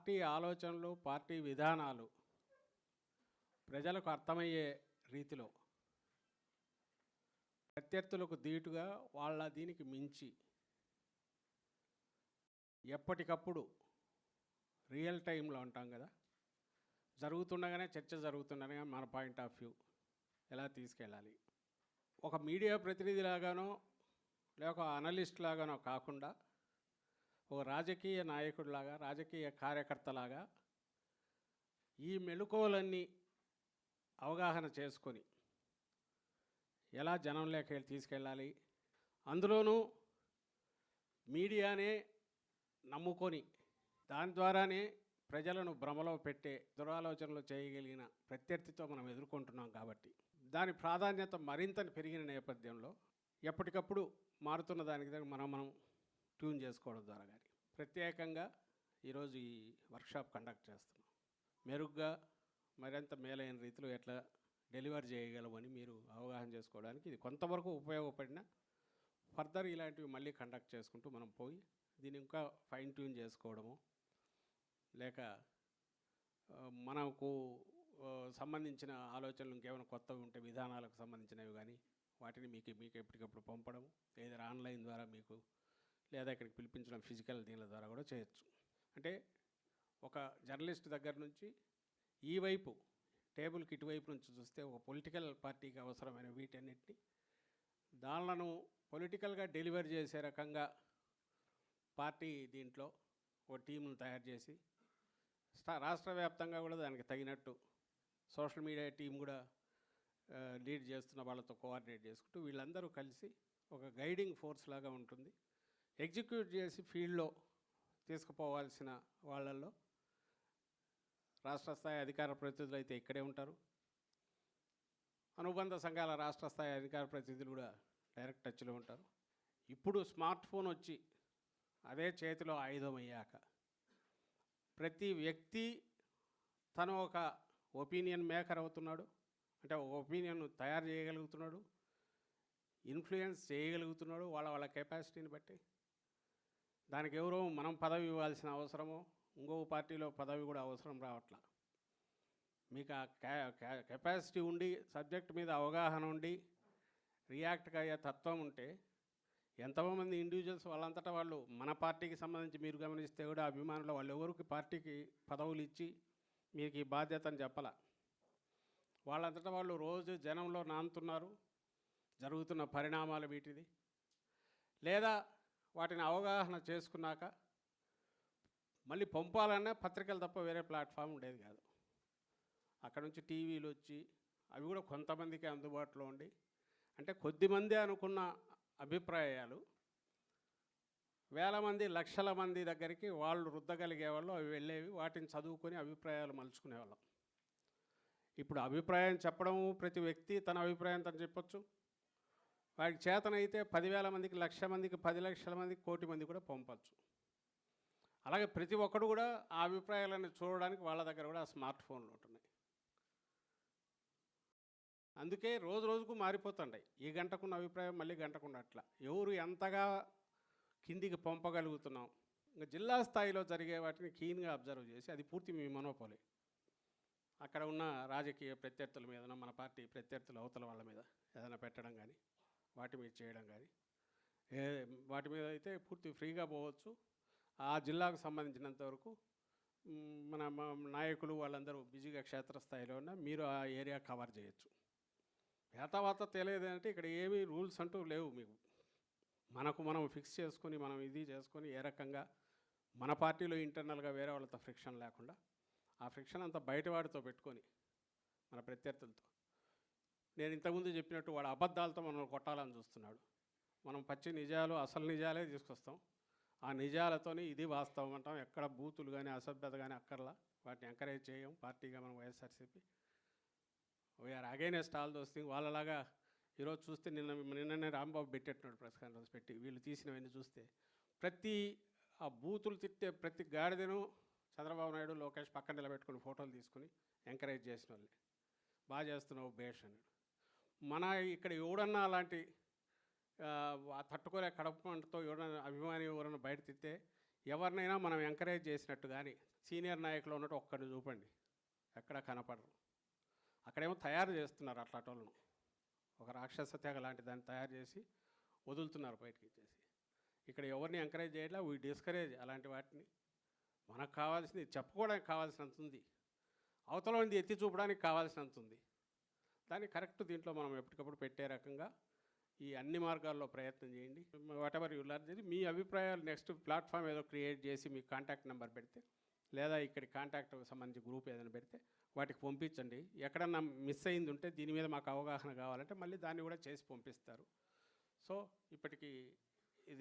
Party ఆలోచనలు, party విధానాలు ప్రజలకు అర్థమయ్యే రీతిలో ప్రత్యర్థులకు ధీటుగా వాళ్ళ దీనికి మించి ఎప్పటికప్పుడు రియల్ టైంలో ఉంటాం కదా, జరుగుతుండగానే చర్చ జరుగుతుండగానే మన పాయింట్ ఆఫ్ వ్యూ ఎలా తీసుకెళ్ళాలి, ఒక మీడియా ప్రతినిధి లాగానో లేక అనలిస్ట్ లాగానో కాకుండా ఒక రాజకీయ నాయకుడిలాగా, రాజకీయ కార్యకర్తలాగా ఈ మెళుకువలన్నీ అవగాహన చేసుకొని ఎలా జనంలోకి తీసుకెళ్ళాలి, అందులోనూ మీడియానే నమ్ముకొని దాని ద్వారానే ప్రజలను భ్రమలో పెట్టే దురాలోచనలు చేయగలిగిన ప్రత్యర్థితో మనం ఎదుర్కొంటున్నాం. కాబట్టి దాని ప్రాధాన్యత మరింత పెరిగిన నేపథ్యంలో ఎప్పటికప్పుడు మారుతున్న దానికి మనం ట్యూన్ చేసుకోవడం ద్వారా కానీ ప్రత్యేకంగా ఈరోజు ఈ వర్క్షాప్ కండక్ట్ చేస్తున్నాం. మెరుగ్గా మరింత మేలైన రీతిలో ఎట్లా డెలివర్ చేయగలమని మీరు అవగాహన చేసుకోవడానికి ఇది కొంతవరకు ఉపయోగపడిన ఫర్దర్ ఇలాంటివి మళ్ళీ కండక్ట్ చేసుకుంటూ మనం పోయి దీన్ని ఇంకా ఫైన్ ట్యూన్ చేసుకోవడము, లేక మనకు సంబంధించిన ఆలోచనలు ఇంకేమైనా కొత్తవి ఉంటే విధానాలకు సంబంధించినవి కానీ వాటిని మీకు ఎప్పటికప్పుడు పంపడము, లేదా ఆన్లైన్ ద్వారా మీకు, లేదా ఇక్కడికి పిలిపించడం ఫిజికల్ దీనిల ద్వారా కూడా చేయొచ్చు. అంటే ఒక జర్నలిస్ట్ దగ్గర నుంచి ఈ వైపు టేబుల్కి ఇటువైపు నుంచి చూస్తే ఒక పొలిటికల్ పార్టీకి అవసరమైన వీటన్నిటిని దానిలను పొలిటికల్గా డెలివర్ చేసే రకంగా పార్టీ దీంట్లో ఒక టీమును తయారు చేసి రాష్ట్ర వ్యాప్తంగా కూడా దానికి తగినట్టు సోషల్ మీడియా టీం కూడా లీడ్ చేస్తున్న వాళ్ళతో కోఆర్డినేట్ చేసుకుంటూ వీళ్ళందరూ కలిసి ఒక గైడింగ్ ఫోర్స్ లాగా ఉంటుంది. ఎగ్జిక్యూట్ చేసి ఫీల్డ్లో తీసుకుపోవాల్సిన వాళ్ళల్లో రాష్ట్ర స్థాయి అధికార ప్రతినిధులు అయితే ఇక్కడే ఉంటారు, అనుబంధ సంఘాల రాష్ట్ర స్థాయి అధికార ప్రతినిధులు కూడా డైరెక్ట్ టచ్లో ఉంటారు. ఇప్పుడు స్మార్ట్ ఫోన్ వచ్చి అదే చేతిలో ఆయుధం అయ్యాక ప్రతి వ్యక్తి తను ఒక ఒపీనియన్ మేకర్ అవుతున్నాడు. అంటే ఒక ఒపీనియన్ తయారు చేయగలుగుతున్నాడు, ఇన్ఫ్లుయెన్స్ చేయగలుగుతున్నాడు వాళ్ళ కెపాసిటీని బట్టి. దానికి ఎవరో మనం పదవి ఇవ్వాల్సిన అవసరమో ఇంకో పార్టీలో పదవి కూడా అవసరం రావట్లా. మీకు ఆ కెపాసిటీ ఉండి సబ్జెక్ట్ మీద అవగాహన ఉండి రియాక్ట్గా అయ్యే తత్వం ఉంటే ఎంతోమంది ఇండివిజువల్స్ వాళ్ళంతటా వాళ్ళు మన పార్టీకి సంబంధించి మీరు గమనిస్తే కూడా అభిమానులు వాళ్ళు ఎవరికి పార్టీకి పదవులు ఇచ్చి మీకు ఈ బాధ్యతని చెప్పాల, వాళ్ళంతటా వాళ్ళు రోజు జనంలో నానుతున్నారు. జరుగుతున్న పరిణామాలు వీటిది, లేదా వాటిని అవగాహన చేసుకున్నాక మళ్ళీ పంపాలన్నా పత్రికలు తప్ప వేరే ప్లాట్ఫామ్ ఉండేది కాదు. అక్కడ నుంచి టీవీలు వచ్చి అవి కూడా కొంతమందికి అందుబాటులో ఉండి, అంటే కొద్దిమంది అనుకున్న అభిప్రాయాలు వేల మంది లక్షల మంది దగ్గరికి వాళ్ళు రుద్దగలిగేవాళ్ళు, అవి వెళ్ళేవి, వాటిని చదువుకొని అభిప్రాయాలు మలుచుకునేవాళ్ళం. ఇప్పుడు అభిప్రాయం చెప్పడము ప్రతి వ్యక్తి తన అభిప్రాయం తను చెప్పొచ్చు. వాడికి చేతనైతే 10,000 మందికి, 1,00,000 మందికి, 10 లక్షల మందికి, 1 కోటి మంది కూడా పంపచ్చు. అలాగే ప్రతి ఒక్కడు కూడా ఆ అభిప్రాయాలను చూడడానికి వాళ్ళ దగ్గర కూడా స్మార్ట్ ఫోన్లు ఉంటున్నాయి. అందుకే రోజు రోజుకు మారిపోతుంటాయి. ఈ గంటకున్న అభిప్రాయం మళ్ళీ గంటకున్న అట్లా ఎవరు ఎంతగా కిందికి పంపగలుగుతున్నాం. ఇంకా జిల్లా స్థాయిలో జరిగే వాటిని క్లీన్గా అబ్జర్వ్ చేసి అది పూర్తి మీ మనోపోలే. అక్కడ ఉన్న రాజకీయ ప్రత్యర్థుల మీద, మన పార్టీ ప్రత్యర్థుల అవతల వాళ్ళ మీద ఏదైనా పెట్టడం కానీ వాటి మీద చేయడం కానీ వాటి మీద అయితే పూర్తి ఫ్రీగా పోవచ్చు. ఆ జిల్లాకు సంబంధించినంత వరకు మన నాయకులు వాళ్ళందరూ బిజీగా క్షేత్రస్థాయిలో ఉన్న మీరు ఆ ఏరియా కవర్ చేయొచ్చు. ఏతావాత తెలియదంటే ఇక్కడ ఏమీ రూల్స్ అంటూ లేవు. మీకు మనం ఫిక్స్ చేసుకొని మనం ఇది చేసుకొని ఏ రకంగా మన పార్టీలో ఇంటర్నల్గా వేరే వాళ్ళతో ఫ్రిక్షన్ లేకుండా ఆ ఫ్రిక్షన్ అంతా బయటవాడితో పెట్టుకొని మన ప్రత్యర్థులతో, నేను ఇంతకుముందు చెప్పినట్టు వాడు అబద్ధాలతో మనం కొట్టాలని చూస్తున్నాడు. మనం పచ్చి నిజాలు, అసలు నిజాలే తీసుకొస్తాం. ఆ నిజాలతోనే ఇది వాస్తవం అంటాం. ఎక్కడ బూతులు కానీ అసభ్యత కానీ అక్కర్లా, వాటిని ఎంకరేజ్ చేయం. పార్టీగా మనం YSRCP we are against all those thing. వాళ్ళలాగా ఈరోజు చూస్తే నిన్ననే రాంబాబు పెట్టేట్టున్నాడు ప్రెస్ కాన్ఫరెన్స్ పెట్టి, వీళ్ళు తీసినవన్నీ చూస్తే ప్రతి ఆ బూతులు తిట్టే ప్రతి గాడిదను చంద్రబాబు నాయుడు, లోకేష్ పక్కన నిలబెట్టుకుని ఫోటోలు తీసుకుని ఎంకరేజ్ చేసిన వాళ్ళే. బాగా చేస్తున్నావు బేష్ అన్నాడు. మన ఇక్కడ ఎవడన్నా అలాంటి తట్టుకోలే కడప మంటతో ఎవరైనా అభిమాని ఎవరైనా బయట తిట్టే ఎవరినైనా మనం ఎంకరేజ్ చేసినట్టు కానీ సీనియర్ నాయకులు ఉన్నట్టు ఒక్కడిని చూపండి, ఎక్కడా కనపడరు. అక్కడేమో తయారు చేస్తున్నారు అట్లాంటి వాళ్ళను, ఒక రాక్షస తెగ లాంటి దాన్ని తయారు చేసి వదులుతున్నారు బయటికి ఇచ్చేసి. ఇక్కడ ఎవరిని ఎంకరేజ్ చేయట్లా, వీ డిస్కరేజ్ అలాంటి వాటిని. మనకు కావాల్సింది చెప్పుకోవడానికి కావాల్సినంత ఉంది, అవతల ఉంది ఎత్తి చూపడానికి కావాల్సినంత ఉంది. దాన్ని కరెక్ట్ దీంట్లో మనం ఎప్పటికప్పుడు పెట్టే రకంగా ఈ అన్ని మార్గాల్లో ప్రయత్నం చేయండి. వాట్ ఎవర్ యూ లర్న్, మీ అభిప్రాయాలు నెక్స్ట్ ప్లాట్ఫామ్ ఏదో క్రియేట్ చేసి మీ కాంటాక్ట్ నెంబర్ పెడితే, లేదా ఇక్కడి కాంటాక్ట్ సంబంధించి గ్రూప్ ఏదైనా పెడితే వాటికి పంపించండి. ఎక్కడన్నా మిస్ అయింది ఉంటే దీని మీద మాకు అవగాహన కావాలంటే మళ్ళీ దాన్ని కూడా చేసి పంపిస్తారు. సో ఇప్పటికి